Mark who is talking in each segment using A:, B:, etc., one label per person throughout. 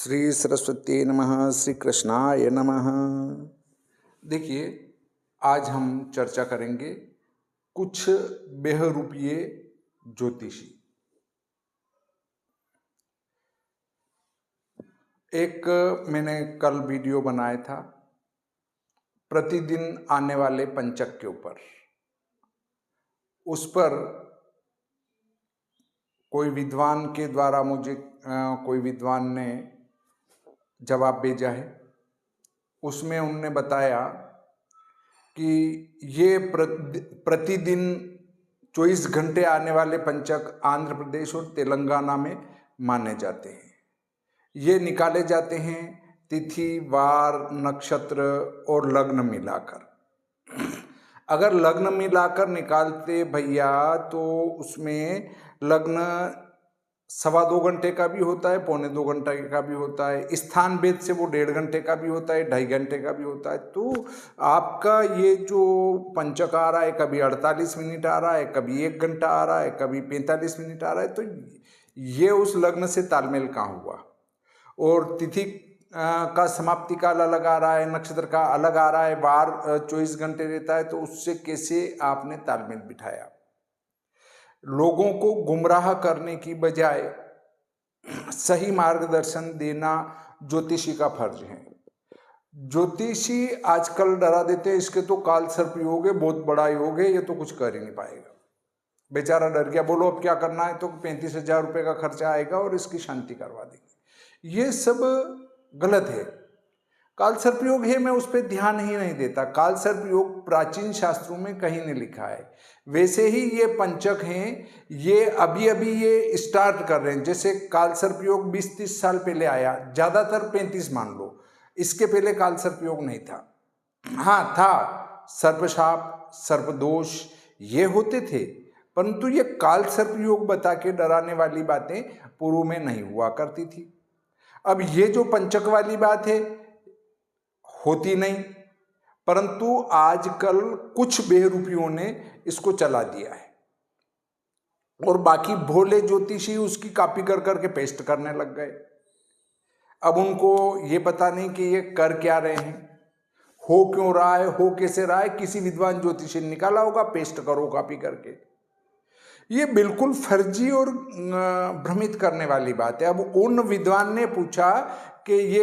A: श्री सरस्वती नमः। श्री कृष्णाय नमः। देखिए, आज हम चर्चा करेंगे कुछ बेहरूपीय ज्योतिषी। एक मैंने कल वीडियो बनाया था प्रतिदिन आने वाले पंचक के ऊपर। उस पर कोई विद्वान के द्वारा मुझे कोई विद्वान ने जवाब भेजा है। उसमें उन्होंने बताया कि ये प्रतिदिन 24 घंटे आने वाले पंचक आंध्र प्रदेश और तेलंगाना में माने जाते हैं। ये निकाले जाते हैं तिथि, वार, नक्षत्र और लग्न मिलाकर। अगर लग्न मिलाकर निकालते भैया तो उसमें लग्न 2.25 घंटे का भी होता है, 2.25 घंटे का भी होता है। स्थान भेद से वो 1.5 घंटे का भी होता है, 2.5 घंटे का भी होता है। तो आपका ये जो पंचक आ रहा है, कभी 48 मिनट आ रहा है, कभी 1 घंटा आ रहा है, कभी 45 मिनट आ रहा है, तो ये उस लग्न से तालमेल कहाँ हुआ। और तिथि का समाप्ति काल अलग आ रहा है, नक्षत्र का अलग आ रहा है, वार 24 घंटे रहता है, तो उससे कैसे आपने तालमेल बिठाया। लोगों को गुमराह करने की बजाय सही मार्गदर्शन देना ज्योतिषी का फर्ज है। ज्योतिषी आजकल डरा देते हैं, इसके तो काल सर्प योग है, बहुत बड़ा योग है, ये तो कुछ कर ही नहीं पाएगा। बेचारा डर गया, बोलो अब क्या करना है, तो 35,000 रुपये का खर्चा आएगा और इसकी शांति करवा देंगे। ये सब गलत है। काल सर्प योग है, मैं उस पर ध्यान ही नहीं देता। काल सर्प योग प्राचीन शास्त्रों में कहीं नहीं लिखा है। वैसे ही ये पंचक हैं, ये अभी अभी ये स्टार्ट कर रहे हैं। जैसे काल सर्प योग 20-30 साल पहले आया, ज़्यादातर 35 मान लो। इसके पहले काल सर्प योग नहीं था। हाँ था, सर्पशाप, सर्पदोष ये होते थे, परंतु ये काल सर्प योग बता के डराने वाली बातें पूर्व में नहीं हुआ करती थी। अब ये जो पंचक वाली बात है होती नहीं, परंतु आजकल कुछ बेहरूपियों ने इसको चला दिया है और बाकी भोले ज्योतिषी उसकी कॉपी कर करके पेस्ट करने लग गए। अब उनको ये पता नहीं कि ये कर क्या रहे हैं, हो क्यों रहा है, हो कैसे रहा है। किसी विद्वान ज्योतिषी ने निकाला होगा, पेस्ट करो कॉपी करके। ये बिल्कुल फर्जी और भ्रमित करने वाली बात है। अब उन विद्वान ने पूछा कि ये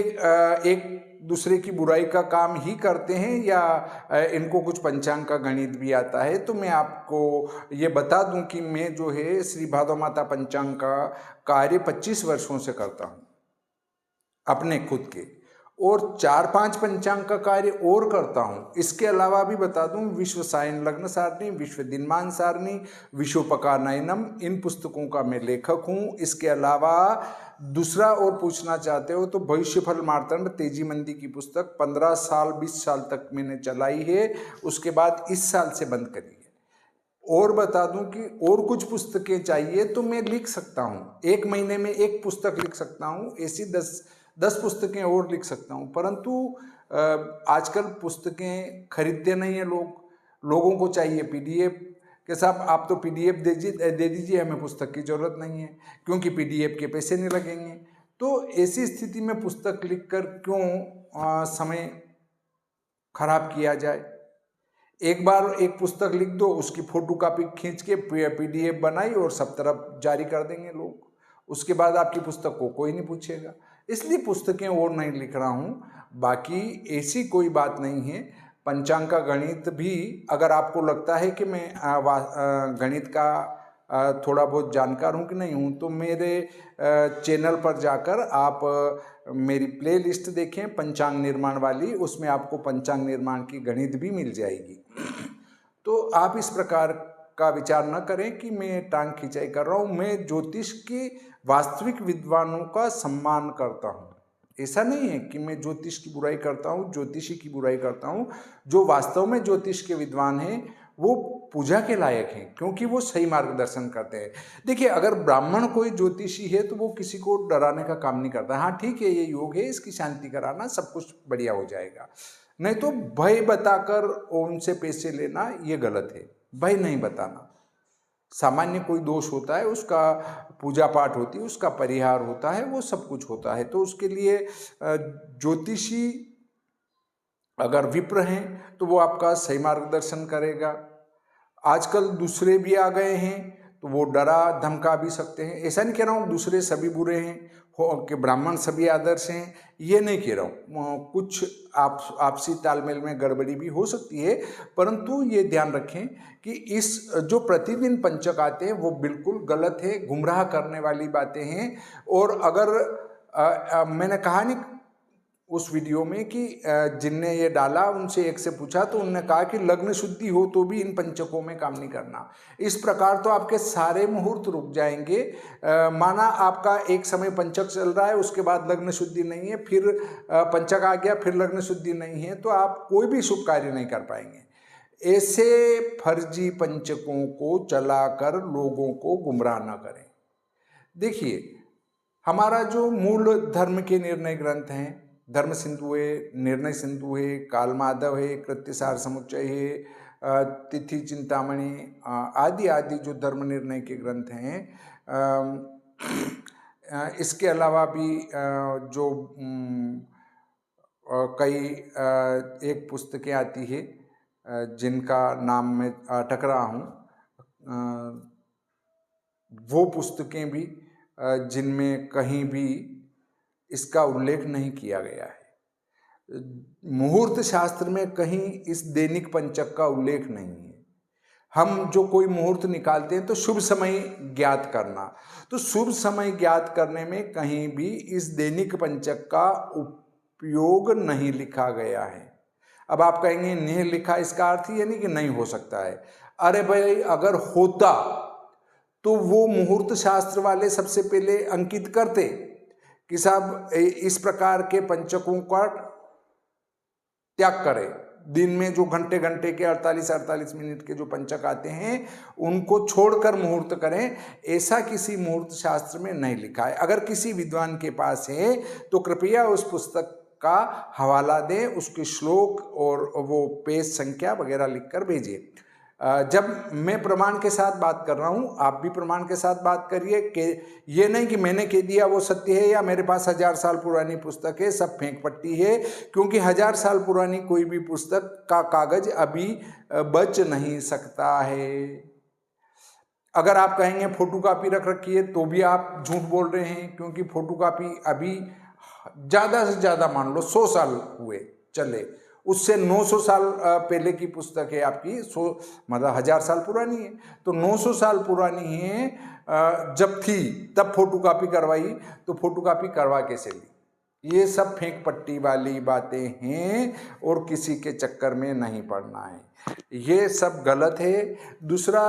A: एक दूसरे की बुराई का काम ही करते हैं या इनको कुछ पंचांग का गणित भी आता है। तो मैं आपको ये बता दूं कि मैं जो है श्री भादो माता पंचांग का कार्य 25 वर्षों से करता हूँ अपने खुद के, और 4-5 पंचांग का कार्य और करता हूँ। इसके अलावा भी बता दूं, विश्व सायन लग्न सारणी, विश्व दिनमान सारणी, विश्वोपकार नयनम, इन पुस्तकों का मैं लेखक हूँ। इसके अलावा दूसरा और पूछना चाहते हो तो भविष्यफल मार्तंड तेजी मंदी की पुस्तक 15 साल 20 साल तक मैंने चलाई है, उसके बाद इस साल से बंद करी है। और बता दूं कि और कुछ पुस्तकें चाहिए तो मैं लिख सकता हूँ, 1 महीने में 1 पुस्तक लिख सकता हूँ, ऐसी 10 पुस्तकें और लिख सकता हूँ। परंतु आजकल पुस्तकें खरीदते नहीं हैं लोगों को चाहिए पीडीएफ के साथ। आप तो पीडीएफ दे दीजिए, हमें पुस्तक की ज़रूरत नहीं है, क्योंकि पीडीएफ के पैसे नहीं लगेंगे। तो ऐसी स्थिति में पुस्तक लिखकर क्यों समय खराब किया जाए। एक बार एक पुस्तक लिख दो, उसकी फोटो कापी खींच के पीडीएफ बनाई और सब तरफ जारी कर देंगे लोग। उसके बाद आपकी पुस्तक को कोई नहीं पूछेगा। इसलिए पुस्तकें और नहीं लिख रहा हूँ। बाकी ऐसी कोई बात नहीं है। पंचांग का गणित भी अगर आपको लगता है कि मैं गणित का थोड़ा बहुत जानकार हूँ कि नहीं हूँ, तो मेरे चैनल पर जाकर आप मेरी प्लेलिस्ट देखें पंचांग निर्माण वाली, उसमें आपको पंचांग निर्माण की गणित भी मिल जाएगी। तो आप इस प्रकार का विचार न करें कि मैं टांग खिंचाई कर रहा हूँ। मैं ज्योतिष के वास्तविक विद्वानों का सम्मान करता हूँ। ऐसा नहीं है कि मैं ज्योतिष की बुराई करता हूँ, ज्योतिषी की बुराई करता हूँ। जो वास्तव में ज्योतिष के विद्वान हैं वो पूजा के लायक हैं, क्योंकि वो सही मार्गदर्शन करते हैं। देखिए, अगर ब्राह्मण कोई ज्योतिषी है तो वो किसी को डराने का काम नहीं करता। हाँ ठीक है, ये योग है, इसकी शांति कराना, सब कुछ बढ़िया हो जाएगा। नहीं तो भय बताकर उनसे पैसे लेना ये गलत है। भय नहीं बताना। सामान्य कोई दोष होता है, उसका पूजा पाठ होती है, उसका परिहार होता है, वो सब कुछ होता है। तो उसके लिए ज्योतिषी अगर विप्र हैं तो वो आपका सही मार्गदर्शन करेगा। आजकल दूसरे भी आ गए हैं तो वो डरा धमका भी सकते हैं। ऐसा नहीं कह रहा हूँ दूसरे सभी बुरे हैं कि ब्राह्मण सभी आदर्श हैं, ये नहीं कह रहा हूँ। कुछ आपसी तालमेल में गड़बड़ी भी हो सकती है, परंतु ये ध्यान रखें कि इस जो प्रतिदिन पंचक आते हैं वो बिल्कुल गलत है, गुमराह करने वाली बातें हैं। और अगर मैंने कहा नहीं उस वीडियो में कि जिनने ये डाला उनसे एक से पूछा तो उन्होंने कहा कि लग्न शुद्धि हो तो भी इन पंचकों में काम नहीं करना। इस प्रकार तो आपके सारे मुहूर्त रुक जाएंगे। माना आपका एक समय पंचक चल रहा है, उसके बाद लग्न शुद्धि नहीं है, फिर पंचक आ गया, फिर लग्न शुद्धि नहीं है, तो आप कोई भी शुभ कार्य नहीं कर पाएंगे। ऐसे फर्जी पंचकों को चलाकर लोगों को गुमराह न करें। देखिए, हमारा जो मूल धर्म के निर्णय ग्रंथ हैं, धर्म सिंधु है, निर्णय सिंधु है, काल माधव है, कृत्यसार समुच्चय है, तिथि चिंतामणि आदि आदि जो धर्म निर्णय के ग्रंथ हैं। इसके अलावा भी जो कई एक पुस्तकें आती है जिनका नाम मैं अटक रहा हूँ, वो पुस्तकें भी जिनमें कहीं भी इसका उल्लेख नहीं किया गया है। मुहूर्त शास्त्र में कहीं इस दैनिक पंचक का उल्लेख नहीं है। हम जो कोई मुहूर्त निकालते हैं तो शुभ समय ज्ञात करना, तो शुभ समय ज्ञात करने में कहीं भी इस दैनिक पंचक का उपयोग नहीं लिखा गया है। अब आप कहेंगे नहीं लिखा, इसका अर्थ ये नहीं कि नहीं हो सकता है। अरे भाई, अगर होता तो वो मुहूर्त शास्त्र वाले सबसे पहले अंकित करते कि साहब इस प्रकार के पंचकों का त्याग करें। दिन में जो घंटे घंटे के 48-48 मिनट के जो पंचक आते हैं उनको छोड़कर मुहूर्त करें। ऐसा किसी मुहूर्त शास्त्र में नहीं लिखा है। अगर किसी विद्वान के पास है तो कृपया उस पुस्तक का हवाला दें, उसके श्लोक और वो पेज संख्या वगैरह लिखकर भेजिए। जब मैं प्रमाण के साथ बात कर रहा हूँ, आप भी प्रमाण के साथ बात करिए कि ये नहीं कि मैंने कह दिया वो सत्य है या मेरे पास 1000 साल पुरानी पुस्तक है, सब फेंक पट्टी है। क्योंकि 1000 साल पुरानी कोई भी पुस्तक का कागज अभी बच नहीं सकता है। अगर आप कहेंगे फोटोकॉपी रख रखी है तो भी आप झूठ बोल रहे हैं, क्योंकि फोटोकॉपी अभी ज़्यादा से ज़्यादा मान लो 100 साल हुए चले, उससे 900 साल पहले की पुस्तक है आपकी, 100 मतलब 1000 साल पुरानी है, तो 900 साल पुरानी है। जब थी तब फोटोकॉपी करवाई, तो फोटोकॉपी करवा कैसे ली? ये सब फेंक पट्टी वाली बातें हैं और किसी के चक्कर में नहीं पड़ना है, ये सब गलत है। दूसरा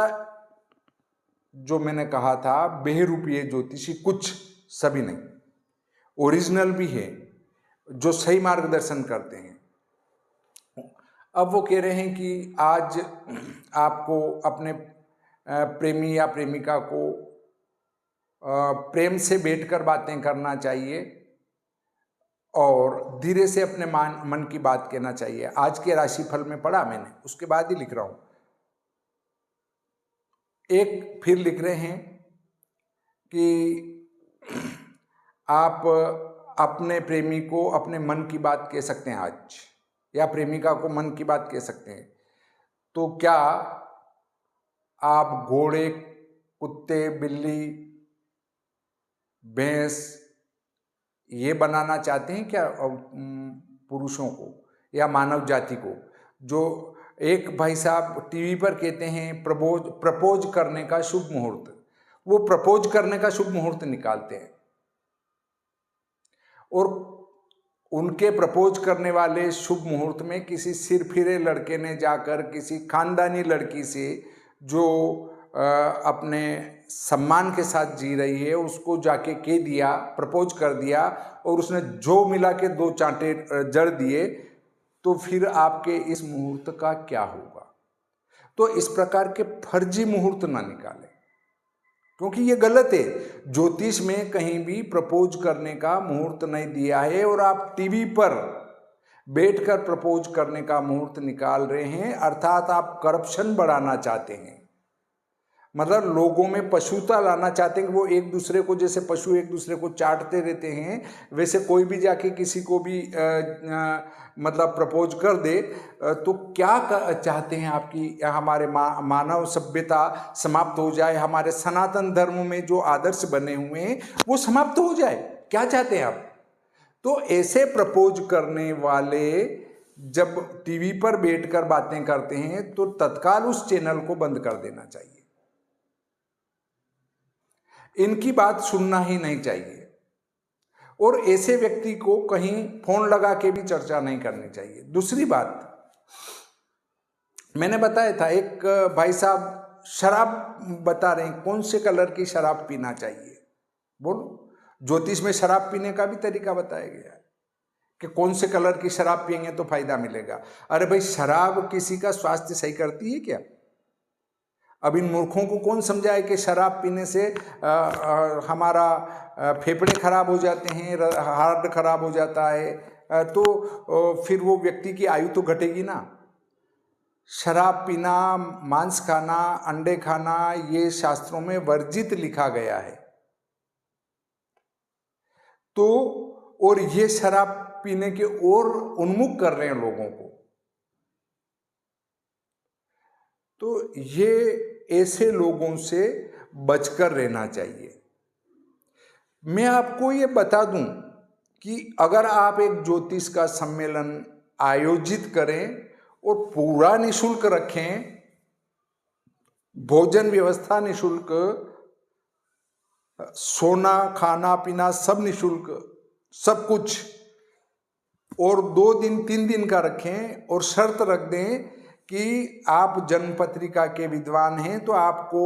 A: जो मैंने कहा था, बेहरूपीय ज्योतिषी कुछ, सभी नहीं, ओरिजिनल भी है जो सही मार्गदर्शन करते हैं। अब वो कह रहे हैं कि आज आपको अपने प्रेमी या प्रेमिका को प्रेम से बैठकर बातें करना चाहिए और धीरे से अपने मन की बात कहना चाहिए। आज के राशिफल में पढ़ा मैंने, उसके बाद ही लिख रहा हूँ। एक फिर लिख रहे हैं कि आप अपने प्रेमी को अपने मन की बात कह सकते हैं आज, या प्रेमिका को मन की बात कह सकते हैं। तो क्या आप घोड़े, कुत्ते, बिल्ली, भैंस ये बनाना चाहते हैं क्या पुरुषों को या मानव जाति को? जो एक भाई साहब टीवी पर कहते हैं प्रपोज करने का शुभ मुहूर्त, वो प्रपोज करने का शुभ मुहूर्त निकालते हैं और उनके प्रपोज करने वाले शुभ मुहूर्त में किसी सिरफिरे लड़के ने जाकर किसी खानदानी लड़की से जो अपने सम्मान के साथ जी रही है उसको जाके कह दिया, प्रपोज कर दिया, और उसने जो मिला के 2 चांटे जड़ दिए, तो फिर आपके इस मुहूर्त का क्या होगा? तो इस प्रकार के फर्जी मुहूर्त ना निकालें, क्योंकि ये गलत है। ज्योतिष में कहीं भी प्रपोज करने का मुहूर्त नहीं दिया है और आप टीवी पर बैठकर प्रपोज करने का मुहूर्त निकाल रहे हैं, अर्थात आप करप्शन बढ़ाना चाहते हैं। मतलब लोगों में पशुता लाना चाहते हैं कि वो एक दूसरे को, जैसे पशु एक दूसरे को चाटते रहते हैं, वैसे कोई भी जाके किसी को भी मतलब प्रपोज कर दे, तो क्या चाहते हैं आपकी हमारे मानव सभ्यता समाप्त हो जाए, हमारे सनातन धर्म में जो आदर्श बने हुए हैं वो समाप्त हो जाए, क्या चाहते हैं आप? तो ऐसे प्रपोज करने वाले जब टीवी पर बैठकर बातें करते हैं तो तत्काल उस चैनल को बंद कर देना चाहिए, इनकी बात सुनना ही नहीं चाहिए, और ऐसे व्यक्ति को कहीं फोन लगा के भी चर्चा नहीं करनी चाहिए। दूसरी बात, मैंने बताया था एक भाई साहब शराब बता रहे हैं, कौन से कलर की शराब पीना चाहिए, बोलो। ज्योतिष में शराब पीने का भी तरीका बताया गया है कि कौन से कलर की शराब पिएंगे तो फायदा मिलेगा। अरे भाई, शराब किसी का स्वास्थ्य सही करती है क्या? अब इन मूर्खों को कौन समझाए कि शराब पीने से हमारा फेफड़े खराब हो जाते हैं, हार्ट खराब हो जाता है, तो फिर वो व्यक्ति की आयु तो घटेगी ना। शराब पीना, मांस खाना, अंडे खाना, ये शास्त्रों में वर्जित लिखा गया है। तो और ये शराब पीने के और उन्मुख कर रहे हैं लोगों को। तो ये ऐसे लोगों से बचकर रहना चाहिए। मैं आपको ये बता दूं कि अगर आप एक ज्योतिष का सम्मेलन आयोजित करें और पूरा निशुल्क रखें, भोजन व्यवस्था निशुल्क, सोना खाना पीना सब निशुल्क, सब कुछ, और 2 दिन 3 दिन का रखें और शर्त रख दें कि आप जन्म पत्रिका के विद्वान हैं तो आपको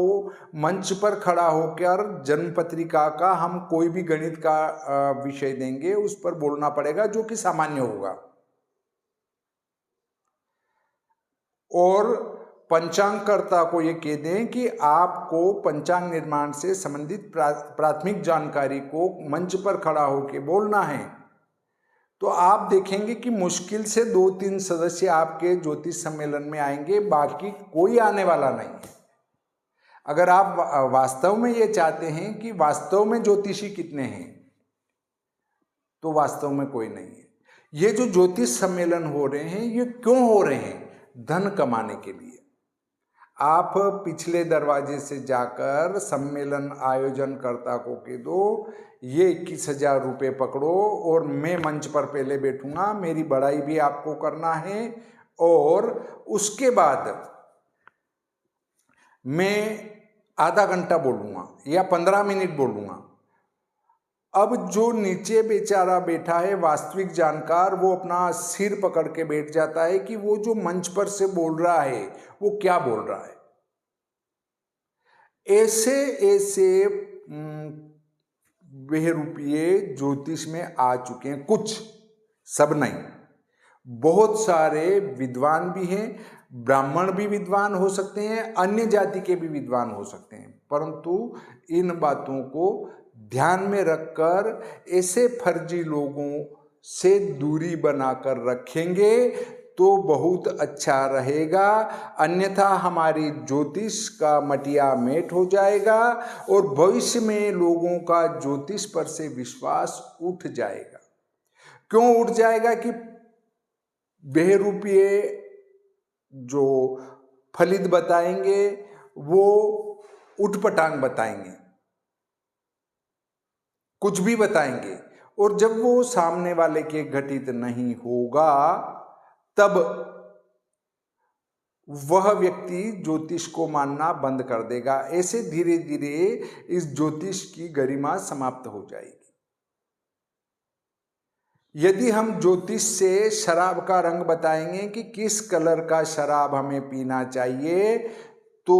A: मंच पर खड़ा होकर जन्म पत्रिका का हम कोई भी गणित का विषय देंगे, उस पर बोलना पड़ेगा जो कि सामान्य होगा। और पंचांगकर्ता को ये कह दें कि आपको पंचांग निर्माण से संबंधित प्राथमिक जानकारी को मंच पर खड़ा होकर बोलना है। तो आप देखेंगे कि मुश्किल से 2-3 सदस्य आपके ज्योतिष सम्मेलन में आएंगे, बाकी कोई आने वाला नहीं है। अगर आप वास्तव में ये चाहते हैं कि वास्तव में ज्योतिषी कितने हैं, तो वास्तव में कोई नहीं है। ये जो ज्योतिष सम्मेलन हो रहे हैं, ये क्यों हो रहे हैं? धन कमाने के लिए। आप पिछले दरवाजे से जाकर सम्मेलन आयोजनकर्ता को कह दो, ये 21,000 रुपये पकड़ो और मैं मंच पर पहले बैठूंगा, मेरी बड़ाई भी आपको करना है, और उसके बाद मैं आधा घंटा बोलूँगा या 15 मिनट बोलूँगा। अब जो नीचे बेचारा बैठा है वास्तविक जानकार, वो अपना सिर पकड़ के बैठ जाता है कि वो जो मंच पर से बोल रहा है वो क्या बोल रहा है। ऐसे ऐसे बहरूपिये ज्योतिष में आ चुके हैं, कुछ, सब नहीं। बहुत सारे विद्वान भी हैं, ब्राह्मण भी विद्वान हो सकते हैं, अन्य जाति के भी विद्वान हो सकते हैं, परंतु इन बातों को ध्यान में रखकर ऐसे फर्जी लोगों से दूरी बनाकर रखेंगे तो बहुत अच्छा रहेगा। अन्यथा हमारी ज्योतिष का मटिया मेट हो जाएगा और भविष्य में लोगों का ज्योतिष पर से विश्वास उठ जाएगा। क्यों उठ जाएगा? कि बहरूपिये जो फलित बताएंगे वो उठपटांग बताएंगे, कुछ भी बताएंगे, और जब वो सामने वाले के घटित नहीं होगा तब वह व्यक्ति ज्योतिष को मानना बंद कर देगा। ऐसे धीरे धीरे इस ज्योतिष की गरिमा समाप्त हो जाएगी। यदि हम ज्योतिष से शराब का रंग बताएंगे कि किस कलर का शराब हमें पीना चाहिए, तो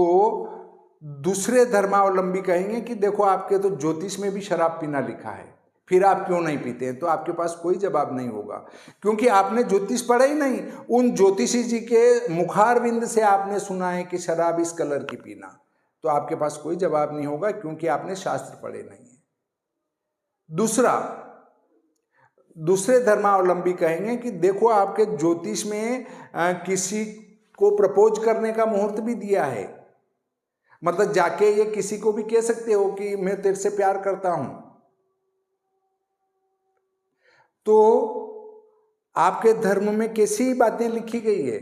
A: दूसरे धर्मावलंबी कहेंगे कि देखो आपके तो ज्योतिष में भी शराब पीना लिखा है, फिर आप क्यों नहीं पीते हैं? तो आपके पास कोई जवाब नहीं होगा, क्योंकि आपने ज्योतिष पढ़ा ही नहीं। उन ज्योतिषी जी के मुखारविंद से आपने सुना है कि शराब इस कलर की पीना, तो आपके पास कोई जवाब नहीं होगा, क्योंकि आपने शास्त्र पढ़े नहीं है। दूसरे धर्मावलंबी कहेंगे कि देखो आपके ज्योतिष में किसी को प्रपोज करने का मुहूर्त भी दिया है, मतलब जाके ये किसी को भी कह सकते हो कि मैं तेरे से प्यार करता हूं, तो आपके धर्म में कैसी बातें लिखी गई है?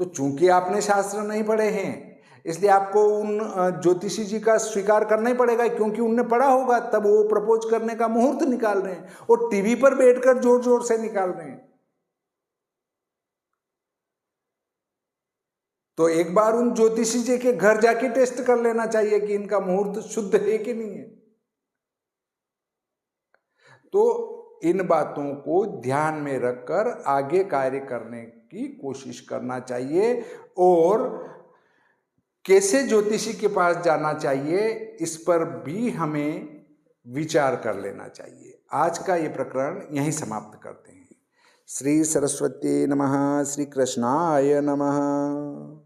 A: तो चूंकि आपने शास्त्र नहीं पढ़े हैं, इसलिए आपको उन ज्योतिषी जी का स्वीकार करना ही पड़ेगा, क्योंकि उनने पढ़ा होगा, तब वो प्रपोज करने का मुहूर्त निकाल रहे हैं और टीवी पर बैठकर जोर जोर से निकाल रहे हैं। तो एक बार उन ज्योतिषी जी के घर जाके टेस्ट कर लेना चाहिए कि इनका मुहूर्त शुद्ध है कि नहीं है। तो इन बातों को ध्यान में रखकर आगे कार्य करने की कोशिश करना चाहिए और कैसे ज्योतिषी के पास जाना चाहिए इस पर भी हमें विचार कर लेना चाहिए। आज का ये प्रकरण यहीं समाप्त करते हैं। श्री सरस्वती नमः। श्री कृष्णाय नमः।